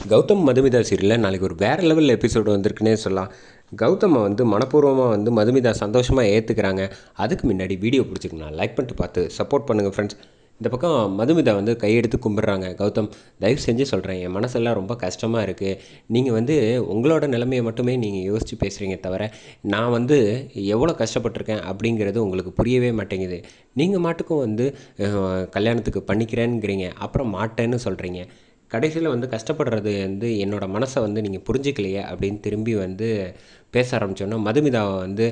கௌதம் மதுமிதா சீரியலில் நாளைக்கு ஒரு வேறு லெவல் எபிசோடு வந்திருக்குன்னே சொல்லலாம். கௌதமை வந்து மனப்பூர்வமாக வந்து மதுமிதா சந்தோஷமாக ஏற்றுக்கிறாங்க. அதுக்கு முன்னாடி வீடியோ பிடிச்சிக்கணும் லைக் பண்ணிட்டு பார்த்து சப்போர்ட் பண்ணுங்கள் ஃப்ரெண்ட்ஸ். இந்த பக்கம் மதுமிதா வந்து கையெடுத்து கும்பிட்றாங்க. கௌதம், தயவு செஞ்சு சொல்கிறேன், என் மனசெல்லாம் ரொம்ப கஷ்டமாக இருக்குது. நீங்கள் வந்து உங்களோட நிலைமையை மட்டுமே நீங்கள் யோசித்து பேசுகிறீங்க தவிர நான் வந்து எவ்வளோ கஷ்டப்பட்டிருக்கேன் அப்படிங்கிறது உங்களுக்கு புரியவே மாட்டேங்குது. நீங்கள் மாட்டுக்கும் வந்து கல்யாணத்துக்கு பண்ணிக்கிறேன்னுங்கிறீங்க, அப்புறம் மாட்டேன்னு சொல்கிறீங்க. கடைசியில் வந்து கஷ்டப்படுறது வந்து என்னோடய மனசை வந்து நீங்கள் புரிஞ்சிக்கலையே அப்படின்னு திரும்பி வந்து பேச ஆரம்பித்தோன்னா, மதுமிதாவை வந்து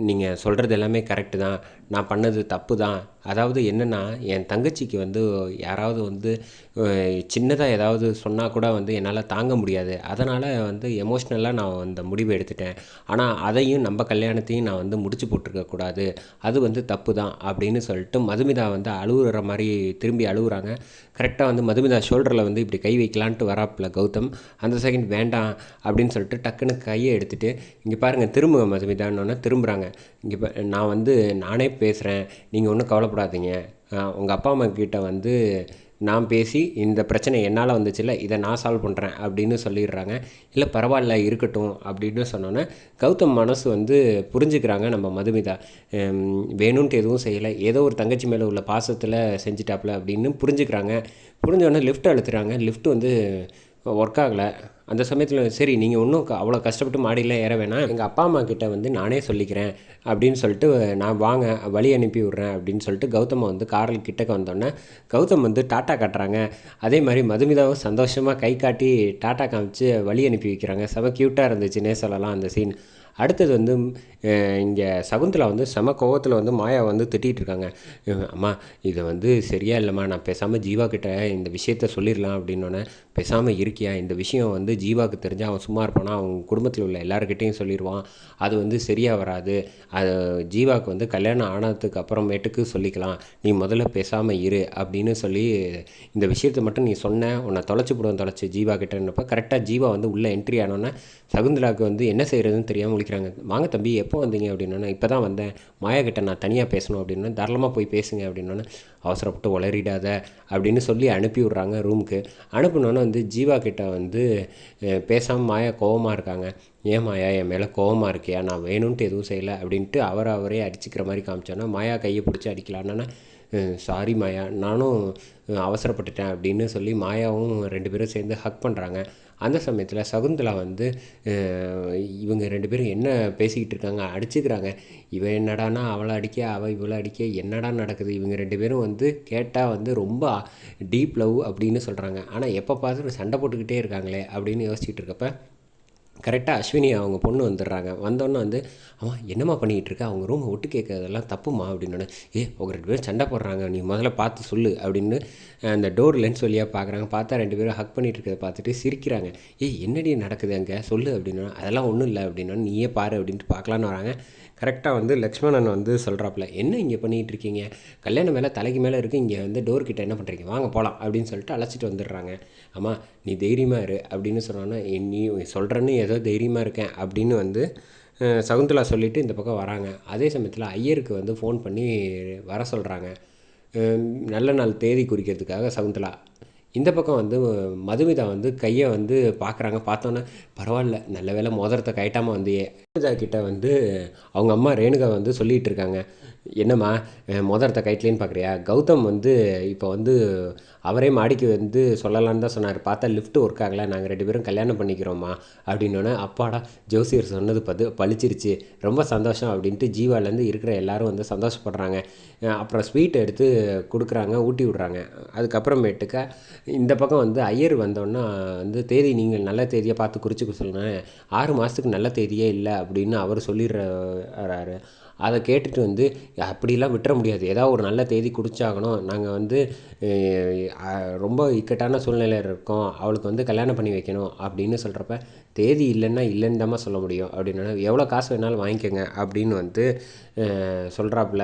நீங்கள் சொல்கிறது எல்லாமே கரெக்டு தான், நான் பண்ணது தப்பு தான். அதாவது என்னென்னா, என் தங்கச்சிக்கு வந்து யாராவது வந்து சின்னதாக ஏதாவது சொன்னால் கூட வந்து என்னால் தாங்க முடியாது. அதனால் வந்து எமோஷ்னலாக நான் அந்த முடிவு எடுத்துட்டேன். ஆனால் அதையும் நம்ம கல்யாணத்தையும் நான் வந்து முடிச்சு போட்டிருக்கக்கூடாது, அது வந்து தப்பு தான் அப்படின்னு சொல்லிட்டு மதுமிதா வந்து அழுகுற மாதிரி திரும்பி அழுகுறாங்க. கரெக்டாக வந்து மதுமிதா ஷோல்டரில் வந்து இப்படி கை வைக்கலான்ட்டு வராப்பில் கௌதம். அந்த செகண்ட் வேண்டாம் அப்படின்னு சொல்லிட்டு டக்குன்னு கையை எடுத்துகிட்டு, இங்கே பாருங்கள் திரும்புங்க மதுமிதான்னொன்னே திரும்புகிறாங்க. இங்கே நான் வந்து நானே பேசுகிறேன், நீங்கள் ஒன்றும் கவலைப்படாதீங்க. உங்கள் அப்பா அம்மா கிட்ட வந்து நான் பேசி இந்த பிரச்சனை என்னால் வந்துச்சுல்ல, இதை நான் சால்வ் பண்ணுறேன் அப்படின்னு சொல்லிடுறாங்க. இல்லை பரவாயில்ல இருக்கட்டும் அப்படின்னு சொன்னோன்னே கௌதம் மனசு வந்து புரிஞ்சுக்கிறாங்க. நம்ம மதுமிதா வேணும்ன்ட்டு எதுவும் செய்யலை, ஏதோ ஒரு தங்கச்சி மேலே உள்ள பாசத்தில் செஞ்சிட்டாப்புல அப்படின்னு புரிஞ்சுக்கிறாங்க. புரிஞ்சோடனே லிஃப்ட் அழுத்துறாங்க. லிஃப்ட் வந்து ஒர்க் ஆகலை. அந்த சமயத்தில் சரி நீங்கள் ஒன்றும் அவ்வளோ கஷ்டப்பட்டு மாடியில் ஏற வேணாம், எங்கள் அப்பா அம்மா கிட்டே வந்து நானே சொல்லிக்கிறேன் அப்படின்னு சொல்லிட்டு நான் வாங்க வழி அனுப்பி விட்றேன் அப்படின்னு சொல்லிட்டு கௌதமை வந்து காரில் கிட்டக்க வந்தோடனே கௌதம் வந்து டாட்டா காட்டுறாங்க. அதே மாதிரி மதுமிதாவும் சந்தோஷமாக கை காட்டி டாட்டா காமிச்சு வழி அனுப்பி வைக்கிறாங்க. செம க்யூட்டாக இருந்துச்சுன்னே சொல்லலாம் அந்த சீன். அடுத்தது வந்து இங்கே சகுந்தலா வந்து செம கோவத்தில் வந்து மாயா வந்து திட்டிகிட்டு இருக்காங்க. அம்மா இதை வந்து சரியா இல்லைம்மா, நான் பேசாமல் ஜீவா கிட்ட இந்த விஷயத்த சொல்லிடலாம் அப்படின்னோடனே, பேசாமல் இருக்கியா, இந்த விஷயம் வந்து ஜீவாவுக்கு தெரிஞ்சால் அவன் சும்மா இருப்பானா, அவன் குடும்பத்தில் உள்ள எல்லாருக்கிட்டையும் சொல்லிடுவான், அது வந்து சரியாக வராது, அது ஜீவாவுக்கு வந்து கல்யாணம் ஆனதுக்கு அப்புறமேட்டுக்கு சொல்லிக்கலாம், நீ முதல்ல பேசாமல் இரு அப்படின்னு சொல்லி இந்த விஷயத்தை மட்டும் நீ சொன்ன உன்னை தொலைச்சி ஜீவா கிட்டேன்னப்போ கரெக்டாக ஜீவா வந்து உள்ளே என்ட்ரி ஆனோன்னே சகுந்தலாவுக்கு வந்து என்ன செய்கிறதுன்னு தெரியாமல் முழிக்கிறாங்க. வாங்க தம்பி எப்போ வந்தீங்க அப்படின்னா, இப்போ தான் வந்தேன், மாயா கிட்ட நான் தனியாக பேசணும் அப்படின்னா, தாராளமாக போய் பேசுங்க அப்படின்னோன்னே, அவசரப்பட்டு உளறிடாத அப்படின்னு சொல்லி அனுப்பி விட்றாங்க ரூமுக்கு. அனுப்பினோன்னே வந்து ஜீவா கிட்ட வந்து பேசாமல் மாயா கோவமாக இருக்காங்க. ஏன் மாயா என் மேலே கோவமாக இருக்கியா, நான் வேணும்ன்ட்டு எதுவும் செய்யலை அப்படின்ட்டு அவரே அடிச்சுக்கிற மாதிரி காமிச்சோன்னா மாயா கையை பிடிச்சி அடிக்கலான்னா, சாரி மாயா நானும் அவசரப்பட்டுட்டேன் அப்படின்னு சொல்லி மாயாவும் 2 பேரும் சேர்ந்து ஹக் பண்ணுறாங்க. அந்த சமயத்தில் சகுந்தலா வந்து இவங்க 2 பேரும் என்ன பேசிக்கிட்டு இருக்காங்க, அடிச்சுக்கிறாங்க. இவன் என்னடானா அவளை அடிக்க, அவள் இவளை அடிக்க, என்னடா நடக்குது, இவங்க 2 பேரும் வந்து கேட்டால் வந்து ரொம்ப டீப் லவ் அப்படின்னு சொல்கிறாங்க. ஆனால் எப்போ பார்த்து சண்டை போட்டுக்கிட்டே இருக்காங்களே அப்படின்னு யோசிச்சுட்டு இருக்கப்ப கரெக்டாக அஸ்வினி அவங்க பொண்ணு வந்துடுறாங்க. வந்தோன்னே வந்து அவன் என்னம்மா பண்ணிக்கிட்டு இருக்க, அவங்க ரூமை ஒட்டு கேட்கறதெல்லாம் தப்புமா அப்படின்னோடனே, அவங்க 2 பேரும் சண்டை போடுறாங்க, நீ முதல்ல பார்த்து சொல்லு அப்படின்னு அந்த டோர் லென்ஸ் வழியாக பார்க்குறாங்க. பார்த்தா 2 பேரும் ஹக் பண்ணிகிட்டு இருக்கிறத பார்த்துட்டு சிரிக்கிறாங்க. என்னடி நடக்குது அங்கே சொல்லு அப்படின்னா, அதெல்லாம் ஒன்றும் இல்லை அப்படின்னா, நீயே பாரு அப்படின்ட்டு பார்க்கலான்னு வராங்க. கரெக்டாக வந்து லக்ஷ்மணன் வந்து சொல்கிறாப்புல, என்ன இங்கே பண்ணிகிட்டு இருக்கீங்க, கல்யாணம் மேலே தலைக்கு மேலே இருக்குது, இங்கே வந்து டோர்கிட்ட என்ன பண்ணுறீங்க, வாங்க போகலாம் அப்படின்னு சொல்லிட்டு அழைச்சிட்டு வந்துடுறாங்க. அம்மா நீ தைரியமாக இரு அப்படின்னு சொன்னோன்னா, நீ சொல்கிறேன்னு ஏதோ தைரியமாக இருக்கேன் அப்படின்னு வந்து சகுந்தலா சொல்லிவிட்டு இந்த பக்கம் வராங்க. அதே சமயத்தில் ஐயருக்கு வந்து ஃபோன் பண்ணி வர சொல்கிறாங்க, நல்ல நாள் தேதி குறிக்கிறதுக்காக சகுந்தலா. இந்த பக்கம் வந்து மதுமிதா வந்து கையை வந்து பார்க்குறாங்க. பார்த்தோன்னே பரவாயில்ல நல்ல வேலை மோதிரத்தை கழட்டாமல் வந்தியே. மதுமிதா கிட்ட வந்து அவங்க அம்மா ரேணுகா வந்து சொல்லிகிட்டு இருக்காங்க, என்னம்மா மோதிரத்தை கழட்டலேன்னு பார்க்குறியா, கௌதம் வந்து இப்போ வந்து அவரே மாடிக்கு வந்து சொல்லலான்னு தான் சொன்னார், பார்த்தா லிஃப்ட் ஒர்க் ஆகலை, நாங்கள் 2 பேரும் கல்யாணம் பண்ணிக்கிறோம்மா அப்படின்னோடனே, அப்பாடா ஜோசியர் சொன்னது பளிச்சிருச்சு, ரொம்ப சந்தோஷம் அப்படின்ட்டு ஜீவாலேருந்து இருக்கிற எல்லோரும் வந்து சந்தோஷப்படுறாங்க. அப்புறம் ஸ்வீட் எடுத்து கொடுக்குறாங்க, ஊட்டி விட்றாங்க. அதுக்கப்புறமேட்டுக்கா இந்த பக்கம் வந்து ஐயர் வந்தோன்னா வந்து தேதி நீங்கள் நல்ல தேதியை பார்த்து குறிச்சிக்க சொல்லுங்கள், 6 மாதத்துக்கு நல்ல தேதியே இல்லை அப்படின்னு அவர் சொல்லிடுறாரு. அதை கேட்டுட்டு வந்து அப்படிலாம் விட்டுற முடியாது, ஏதாவது ஒரு நல்ல தேதி குறிச்சாகணும், நாங்கள் வந்து ரொம்ப இக்கட்டான சூழ்நிலையில் இருக்கோம், அவளுக்கு வந்து கல்யாணம் பண்ணி வைக்கணும் அப்படின்னு சொல்கிறப்ப, தேதி இல்லைன்னா இல்லைன்னு தாம்மா சொல்ல முடியும் அப்படின்னா, எவ்வளோ காசு வேணாலும் வாங்கிக்கோங்க அப்படின்னு வந்து சொல்கிறாப்புல.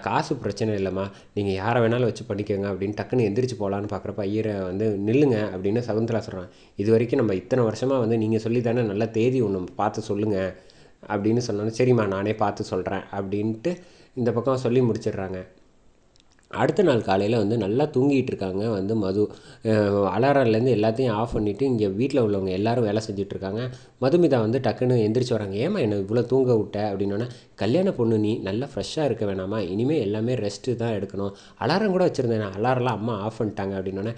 காசு பிரச்சனை இல்லைம்மா, நீங்கள் யாரை வேணாலும் வச்சு பண்ணிக்கோங்க அப்படின்னு டக்குன்னு எந்திரிச்சு போகலான்னு பார்க்குறப்ப ஐயரை வந்து நில்லுங்க அப்படின்னு சகுந்தலா சொல்கிறாங்க. இது வரைக்கும் நம்ம இத்தனை வருஷமாக வந்து நீங்கள் சொல்லி தானே நல்ல தேதி ஒன்று பார்த்து சொல்லுங்கள் அப்படின்னு சொன்னோன்னே, சரிம்மா நானே பார்த்து சொல்கிறேன் அப்படின்ட்டு இந்த பக்கம் சொல்லி முடிச்சிடுறாங்க. அடுத்த நாள் காலையில் வந்து நல்லா தூங்கிட்டு இருக்காங்க வந்து மது. அலாரம்லேருந்து எல்லாத்தையும் ஆஃப் பண்ணிவிட்டு இங்கே வீட்டில் உள்ளவங்க எல்லாரும் வேலை செஞ்சுட்ருக்காங்க. மதுமிதா வந்து டக்குன்னு எந்திரிச்சு வராங்க. ஏம்மா என்ன இவ்வளோ தூங்க விட்ட அப்படின்னோடனே, கல்யாண பொண்ணு நீ நல்லா ஃப்ரெஷ்ஷாக இருக்க வேணாமா, இனிமேல் எல்லாமே ரெஸ்ட்டு தான் எடுக்கணும், அலாரம் கூட வச்சுருந்தேன், அலாரம்லாம் அம்மா ஆஃப் பண்ணிட்டாங்க அப்படின்னோடனே,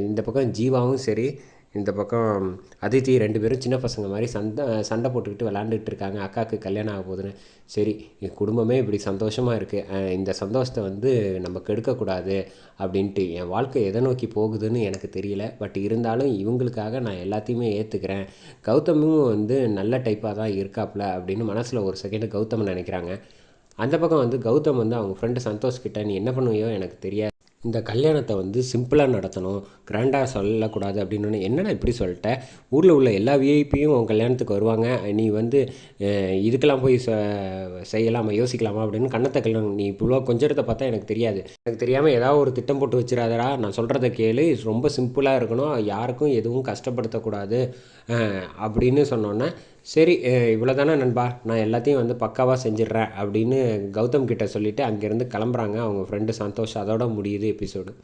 இந்த பக்கம் ஜீவாவும் சரி இந்த பக்கம் அதித்தி 2 பேரும் சின்ன பசங்க மாதிரி சண்டை போட்டுக்கிட்டு விளாண்டுட்டு இருக்காங்க. அக்காவுக்கு கல்யாணம் ஆக போகுதுன்னு. சரி, என் குடும்பமே இப்படி சந்தோஷமாக இருக்குது, இந்த சந்தோஷத்தை வந்து நம்ம கெடுக்கக்கூடாது அப்படின்ட்டு என் வாழ்க்கை எதை நோக்கி போகுதுன்னு எனக்கு தெரியல. பட் இருந்தாலும் இவங்களுக்காக நான் எல்லாத்தையுமே ஏற்றுக்கிறேன். கௌதமும் வந்து நல்ல டைப்பாக தான் இருக்காப்புல அப்படின்னு மனசில் ஒரு செகண்டு கௌதம் நினைக்கிறாங்க. அந்த பக்கம் வந்து கௌதம் வந்து அவங்க ஃப்ரெண்டு சந்தோஷ் கிட்ட, நீ என்ன பண்ணுவியோ எனக்கு தெரியாது, இந்த கல்யாணத்தை வந்து சிம்பிளாக நடத்தணும், கிராண்டாக சொல்லக்கூடாது அப்படின்னோடனே, என்னடா இப்படி சொல்லிட்ட, ஊரில் உள்ள எல்லா விஐபியும் உன் கல்யாணத்துக்கு வருவாங்க, நீ வந்து இதுக்கெல்லாம் போய் செய்யலாமா, யோசிக்கலாமா அப்படின்னு கண்ணத்தை கல்யாணம், நீ இவ்வளோ கொஞ்சத்தை பார்த்தா எனக்கு தெரியாது, எனக்கு தெரியாமல் ஏதாவது ஒரு திட்டம் போட்டு வச்சிடாதடா, நான் சொல்கிறத கேளு, ரொம்ப சிம்பிளாக இருக்கணும், யாருக்கும் எதுவும் கஷ்டப்படுத்தக்கூடாது அப்படின்னு சொன்னோன்னே, சரி இவ்வளோ தானே நண்பா, நான் எல்லாத்தையும் வந்து பக்காவாக செஞ்சிடுறேன் அப்படின்னு கௌதம் கிட்ட சொல்லிவிட்டு அங்கேருந்து கிளம்புறாங்க அவங்க ஃப்ரெண்டு சந்தோஷ். அதோட முடியுது எபிசோடு.